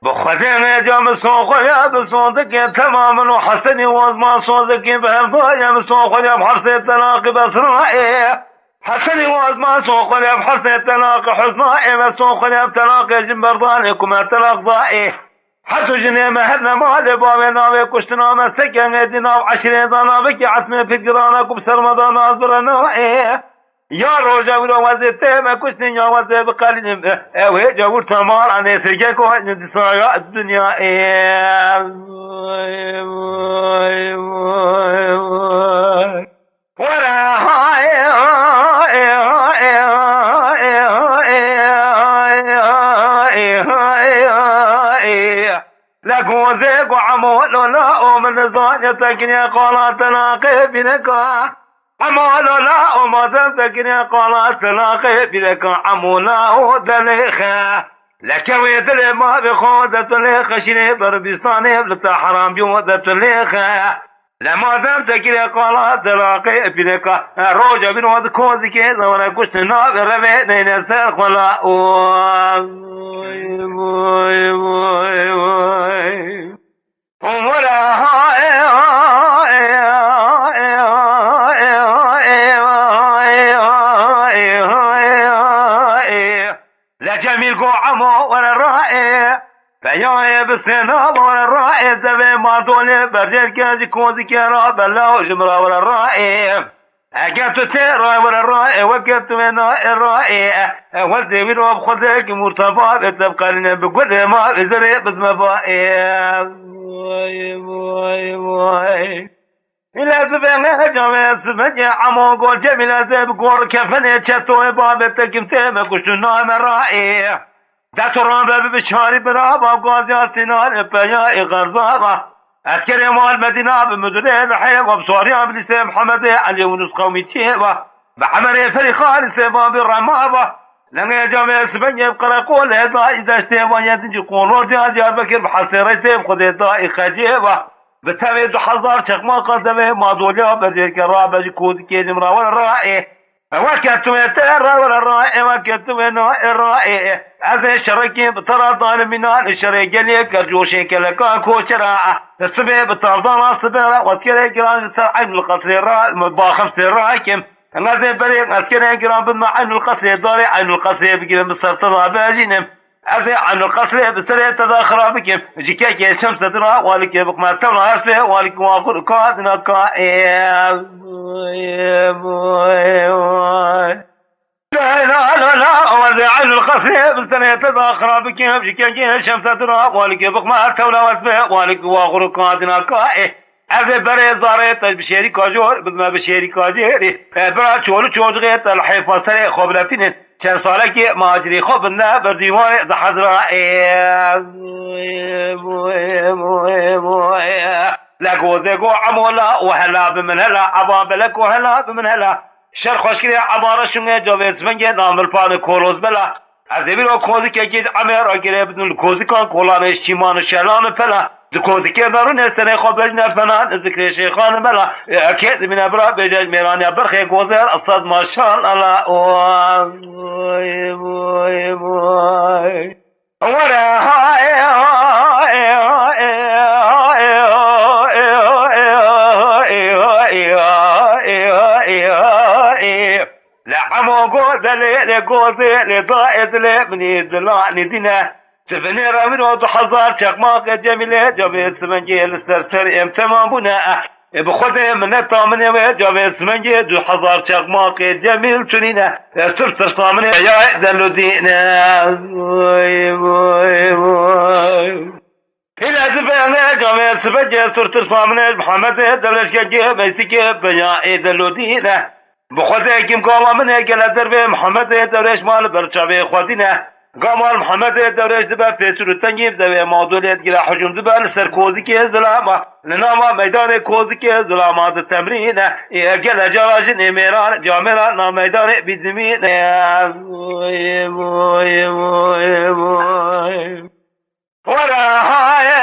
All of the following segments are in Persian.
بخدم جام سوقيا بصوتك تماما وحسني وزما صوتك بهضايا بسوقيا بحرص التلاقي بسرائي حسني وزما سوقيا بحرص التلاقي حسنائي بسوقيا بتلاقي جنبرضانكم التلاق ضائي حسو جنيه مهدنا مالي بابي ناوي كشتنا مسكن ادنا وعشرين ضنابك عتمي في قرانكم سرمضان ناظرنا يا روجا ولو وزيته ما كشتني يا وزي بقليل اوه جاور تمار عن سرجك وعند سايا الدنيا ورا لك وزيك وعمول لا من زانيتك يا قولات تلاقي بنك عمول لا وما تنتكني قالت تلاقي بلك عمولا ودليخة لك ويدلي ما بخودة ليخة شني بربستاني بلتا حرام بيودة ليخة لما تنتكني قالت تلاقي بلك روجا بنود كوزك إذا ولا كشت ناب ربيني نساق ولا جميل قوعمو ولا الرائع فيا بالسنا ولا الرائع زبي ما دولي برجل كازي كوزي كيرا بلا وجمرا ولا الرائع أكنت تيرا ولا الرائع وكنت من الرائع وزي ويروب خذك مرتبط تبقى لنا بكل ما بزري بزمفائع إلا زبنا جميل سبجي عمو قول جميل زب قول كفني تشتوي بابتك كمتما كشتنا مرائي داتوران بابي بشاري برابا قول جاستنا بيا غرزابا أسكري مال مدينة بمدرين حيب وبصوريا بلسي محمد علي ونس قومي تشيبا بعمري فريخان سباب الرمابا لنغي جميل سبجي بقرا قول إذا اشتبا يدنجي قولور جار بكر بحصيري سيب خدي دائي خجيبا بتامي دو حزار شخما قدمه ما دوليا بديك الرابع كود كيدم راول الرائي وكتم يترى ولا الرائي وكتم ينوى الرائي هذا شركي بطرى ظالمين الشريك ليك الجوشي كلكا كوشراء السبي بطرضان السبيرة واسكري كران عين القصر الرائي مباخم سراكم هذا بريق اسكري كران بدنا عين القصر الداري عين القصر بكلم السرطة باجينم أذي عن القصر بسرعة تداخل بكم جيكاك يا شمس ترى والك يبقى ما تمنع أسفه والك واقول كادنا كائل لا لا لا لا وذي عن القصر بسرعة تداخل بكم جيكاك يا شمس ترى والك يبقى ما تمنع أسفه والك واقول كادنا كائل أذي بري زاريت بشيري كاجور بدنا بشيري كاجيري برا شولو شوجغيت الحيفا سري خبرتين چند ساله که ماجری خوب نه بر دیوار حضرا لگوزه گو عمولا و هلا بمن هلا عبابلک و هلا بمن هلا شر خوشکری عبارشون جاوید سفنگه نامل پان کولوز بلا از دیویر و کوزی که گید امیر آگیره بدون کوزی کان کولانش چیمان شلان پلا دکوزی که دارون استنه خوب بجنه فنان ذکر شیخان بلا اکید من ابرا بجاج میرانی برخی گوزر اصاد ماشان الله ورا لعمو قوزلي لقوزي لضائد لابني دلعني دينا تفني رامين وتحضر شقماق جميلة جابت سمنجي السرسر ام تمام بنا بخده من الطامن وجابت سمنجي دو حضر شقماق جميل تنينا سرت الصامن يا دلو دينا إلى زبانة جابت سمنجي سرت الصامن محمد دلش كجيه بيسكي بيا دلو دينا بخده كم قام من هيك درب محمد دلش مال برشاوي خدينا قمر محمد دورش دبا پیچر تنگیب دوی معدولیت گیره حجم دبا لسر کوزی که ظلامه لناما میدان کوزی که ظلامات تمرینه گل جواجن میران جامران نا میدان بیزمینه وای وای وای وای ورا های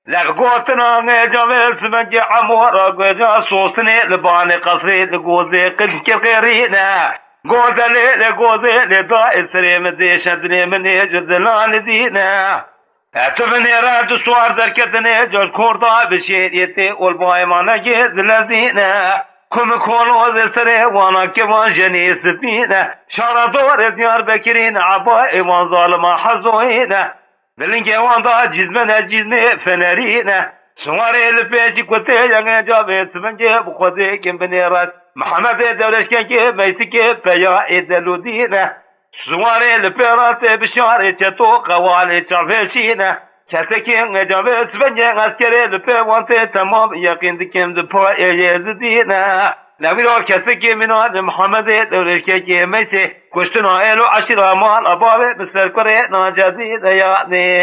لقوتنا نجمل سمجي عمورا قجا صوصني لباني قصري لقوزي قد كرقيرينا قوزلي لقوزي لضائل سريم زي شدني من يجزلان دينا اتبني راد سوار دركتني جل كوردا بشيريتي والباي مانا جيز لزينا كم كونو ذي سري وانا كمان جني سفينة شارع دور ديار بكرين عبائي وان ظالما حزوينة دلنگه وان دا جزمه فنرینه سواره لپیچی کتی یعنی جاوه سمنگه بخوزه کم بنیرد محمد دولش کنگه میسی که پیا دلودینه سواره لپیرات بشاره چطو قوالی چافشینه کسی که جاوه سمنگه اسکره لپی وانته تمام یقین دکم دپا یزدینه نویرار کسی که مناد محمد دولش کنگه میسی کشتن آئلو عشر مال ابابه بسر کره ناجازی دیانی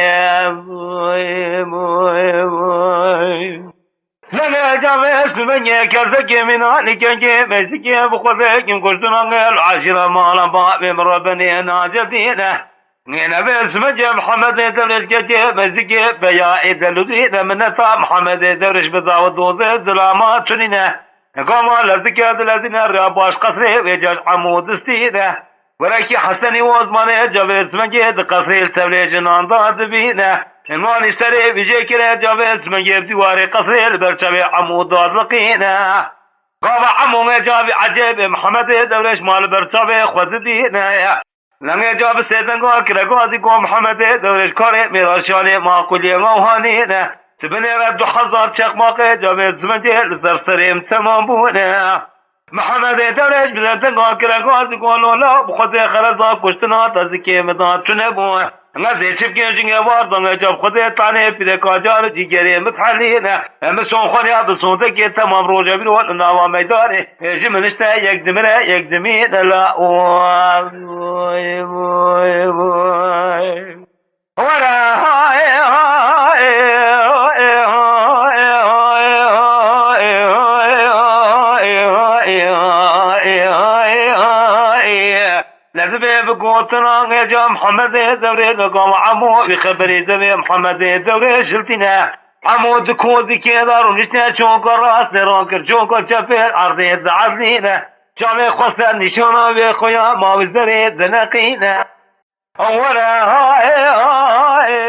لگه جامعه سمنگه کسی که منانی کنگه میسی که بخوزه کم کشتن آئلو عشر مال ابابه مرابنی ناجازینه نبي اسمه محمد دورش كجي مزيكي بيا دلودي من نتا محمد دورش بزاود دوزه ظلامات تنينه قام لذكي الذين راباش قصري ويجاج عمود استيده ولكن حسني وزمانه جاوز منجد قصري التبلي جنان ضاد بينه انوان اشتري بيجي كره جاوز منجد ديواري قصري البرشبي عمود ضاد لقينه قام عمو جابي عجيب محمد دورش مال برشبي خود دينه لنگه جاب سیدن گاه کرگازی گو محمد دورش کاره میراشانی ما کلی موهانینه تبنی رد 2000 چقماقه جاب زمنجه لسر سریم تمام بونه محمد دورش بزرتن گاه کرگازی گو لولا بخوزی خرزا کشتنا تازکی مدان چونه بونه نزی چپکین جنگه واردن جاب خودی تانه پیده کاجار جیگری متحلینه امسون خونی بسون تکی تمام روژه بیرون ناوا میداره جمنشته یک دمره یک دمین لا وای وای وای ورا های لذبه بقوتنا جا محمد دوري قام عمو بخبري زبي محمد دوري شلتنا عمو دكوزي كيدار ونشنا شوكر راس نراكر شوكر شفير عرضي زعزينا جامي خسر نشونا بخويا ما وزري زنقينا اولا هاي هاي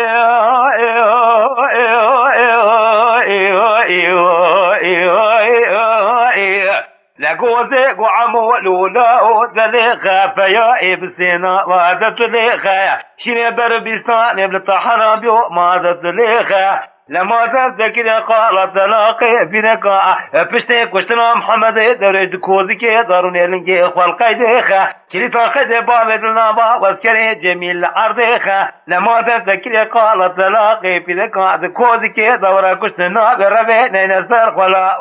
هاي لقوزي وعمو لولا وزليخة فيا ابسينا وهذا زليخة شيني بربيستان بلطحنا بيو ماذا زليخة لما تذكر قال تلاقي في نقاء بشتي كشتنا محمد دوري دكوزي كي داروني لنجي اخوال قيديخة كريتا قيد بابد النابا واسكري جميل عرضيخة لما تذكر قال تلاقي في نقاء دكوزي كي دورا كشتنا بربيني نسر خلا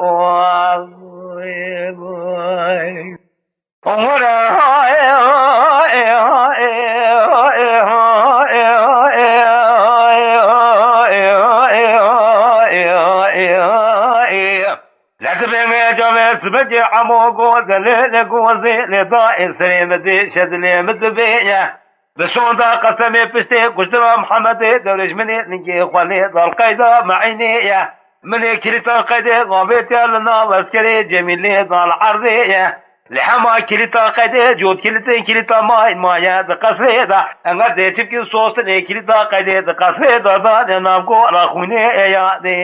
بجي عمو قوزي لقوزي لضائل سليم دي شدلي مدبية بسوندا قسمي بشتي قشترا محمد دورش مني نجي خواني ضل قيدا معينية مني كريتا قيدي غابيتي لنا واسكري جميلي ضل عرضية لحما كريتا قيدي جود كريتا مايا دقصري دا انغا دي چپكي صوصني كريتا قيدي دقصري دا دا نامكو راخوني يا دي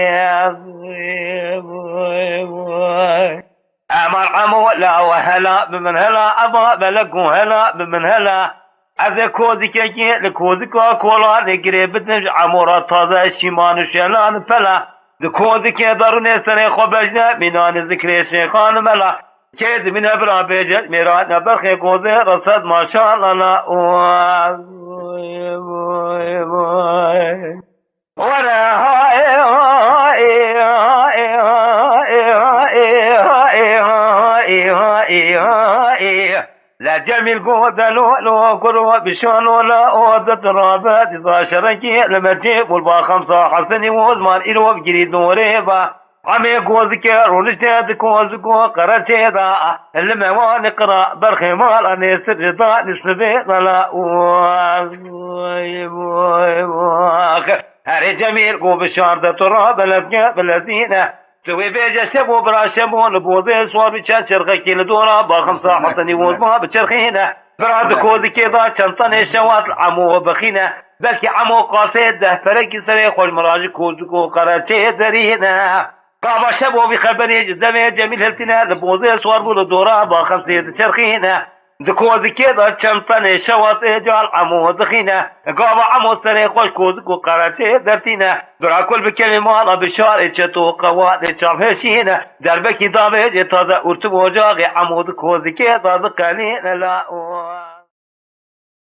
أمر عمو لا وهلا بمن هلا أبا بلقو هلا بمن هلا أذا كوزي كي لكوزي كولا لقري بتنج عمورا تازا شيمان شلان فلا لكوزي كي داروني سنة خبجنا منان ذكري شيخان ملا كيد من أبرا بيجل ميرات نبرخي كوزي رصد ما شاء الله ورا هاي هاي هاي هاي جميل قود لو كرو بشان ولا أودت رابط إذا شركي لما جيب والباخمسة حسني وزمان إلو بجري دوريبا عمي قوزك رونشتاد قوزك قرأتي ذا لما وانقرأ برخي مال أني سرطا نسبي لا هاري جميل قو بشار دا تراب بلدينة سوي بيجا شبو برا شبو نبوذي صور بشان شرخكي لدورا باخمسة حسني وزمان بشرخينة براد كوزك ذا چنطني شوات عمو بخينة بلكي عمو قاسد ده فرقي سري خوش مراجي كوزك قرأتي درينة قام شبو بخبري جزمي جميل هلتنا لبوزي صور بولو دورا باخمسة شرخينة دكوزي كذا چمطني شوات اجال عمو دخينة قام عمو سري خوش كوزك وقراتي درتينة درا كل بكلمة بشار اتشتو قوات اتشام هشينة دربكي دابج تازا ارتبو جاغي عمو دكوزي كذا دقالين لا